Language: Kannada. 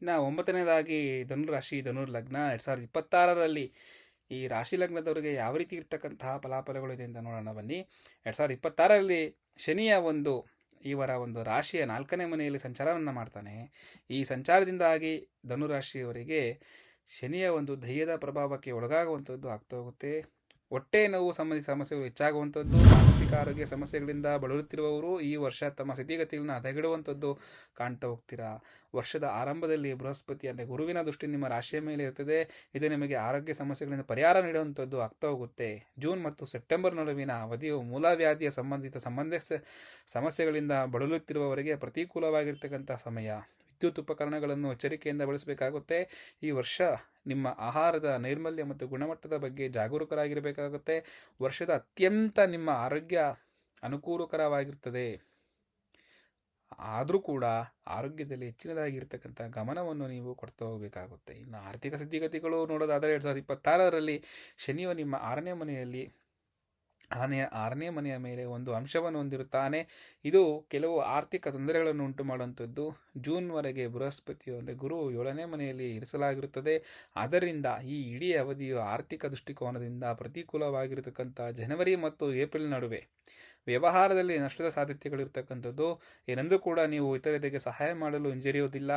ಇನ್ನು 9ನೇದಾಗಿ ಧನುರಾಶಿ ಧನುರ್ಲಗ್ನ 2026ರಲ್ಲಿ ಈ ರಾಶಿ ಲಗ್ನದವರಿಗೆ ಯಾವ ರೀತಿ ಇರ್ತಕ್ಕಂತಹ ಫಲಾಫಲಗಳು ಇದೆ ಅಂತ ನೋಡೋಣ ಬನ್ನಿ. 2026ರಲ್ಲಿ ಶನಿಯ ಇವರ ರಾಶಿಯ 4ನೇ ಮನೆಯಲ್ಲಿ ಸಂಚಾರವನ್ನು ಮಾಡ್ತಾನೆ. ಈ ಸಂಚಾರದಿಂದಾಗಿ ಧನುರಾಶಿಯವರಿಗೆ ಶನಿಯ ದೈಯದ ಪ್ರಭಾವಕ್ಕೆ ಒಳಗಾಗುವಂಥದ್ದು ಆಗ್ತಾ ಹೋಗುತ್ತೆ. ಹೊಟ್ಟೆ ನೋವು ಸಂಬಂಧಿತ ಸಮಸ್ಯೆಗಳು ಹೆಚ್ಚಾಗುವಂಥದ್ದು, ಮಾನಸಿಕ ಆರೋಗ್ಯ ಸಮಸ್ಯೆಗಳಿಂದ ಬಳಲುತ್ತಿರುವವರು ಈ ವರ್ಷ ತಮ್ಮ ಸ್ಥಿತಿಗತಿಗಳನ್ನ ಹದಗೆಡುವಂಥದ್ದು ಕಾಣ್ತಾ ಹೋಗ್ತೀರಾ. ವರ್ಷದ ಆರಂಭದಲ್ಲಿ ಬೃಹಸ್ಪತಿ ಅಂದರೆ ಗುರುವಿನ ದೃಷ್ಟಿ ನಿಮ್ಮ ರಾಶಿಯ ಮೇಲೆ ಇರ್ತದೆ. ಇದು ನಿಮಗೆ ಆರೋಗ್ಯ ಸಮಸ್ಯೆಗಳಿಂದ ಪರಿಹಾರ ನೀಡುವಂಥದ್ದು ಆಗ್ತಾ ಹೋಗುತ್ತೆ. ಜೂನ್ ಮತ್ತು ಸೆಪ್ಟೆಂಬರ್ ನಡುವಿನ ಅವಧಿಯು ಮೂಲವ್ಯಾಧಿಯ ಸಂಬಂಧಿತ ಸಮಸ್ಯೆಗಳಿಂದ ಬಳಲುತ್ತಿರುವವರಿಗೆ ಪ್ರತಿಕೂಲವಾಗಿರ್ತಕ್ಕಂಥ ಸಮಯ. ವಿದ್ಯುತ್ ಉಪಕರಣಗಳನ್ನು ಎಚ್ಚರಿಕೆಯಿಂದ ಬಳಸಬೇಕಾಗುತ್ತೆ. ಈ ವರ್ಷ ನಿಮ್ಮ ಆಹಾರದ ನೈರ್ಮಲ್ಯ ಮತ್ತು ಗುಣಮಟ್ಟದ ಬಗ್ಗೆ ಜಾಗರೂಕರಾಗಿರಬೇಕಾಗುತ್ತೆ. ವರ್ಷದ ಅತ್ಯಂತ ನಿಮ್ಮ ಆರೋಗ್ಯ ಅನುಕೂಲಕರವಾಗಿರ್ತದೆ. ಆದರೂ ಕೂಡ ಆರೋಗ್ಯದಲ್ಲಿ ಹೆಚ್ಚಿನದಾಗಿರ್ತಕ್ಕಂಥ ಗಮನವನ್ನು ನೀವು ಕೊಡ್ತಾ ಹೋಗಬೇಕಾಗುತ್ತೆ. ಇನ್ನು ಆರ್ಥಿಕ ಸ್ಥಿತಿಗತಿಗಳು ನೋಡೋದಾದರೆ 2026ರಲ್ಲಿ ಶನಿಯು ನಿಮ್ಮ 6ನೇ ಮನೆಯಲ್ಲಿ ಆರನೇ ಮನೆಯ ಮೇಲೆ ಅಂಶವನ್ನು ಹೊಂದಿರುತ್ತಾನೆ. ಇದು ಕೆಲವು ಆರ್ಥಿಕ ತೊಂದರೆಗಳನ್ನು ಉಂಟು ಮಾಡುವಂಥದ್ದು. ಜೂನ್ವರೆಗೆ ಬೃಹಸ್ಪತಿಯು ಅಂದರೆ ಗುರು 7ನೇ ಮನೆಯಲ್ಲಿ ಇರಿಸಲಾಗಿರುತ್ತದೆ. ಆದ್ದರಿಂದ ಈ ಇಡೀ ಅವಧಿಯು ಆರ್ಥಿಕ ದೃಷ್ಟಿಕೋನದಿಂದ ಪ್ರತಿಕೂಲವಾಗಿರತಕ್ಕಂಥ ಜನವರಿ ಮತ್ತು ಏಪ್ರಿಲ್ ನಡುವೆ ವ್ಯವಹಾರದಲ್ಲಿ ನಷ್ಟದ ಸಾಧ್ಯತೆಗಳಿರ್ತಕ್ಕಂಥದ್ದು. ಏನೆಂದರೂ ಕೂಡ ನೀವು ಇತರರಿಗೆ ಸಹಾಯ ಮಾಡಲು ಹಿಂಜರಿಯುವುದಿಲ್ಲ.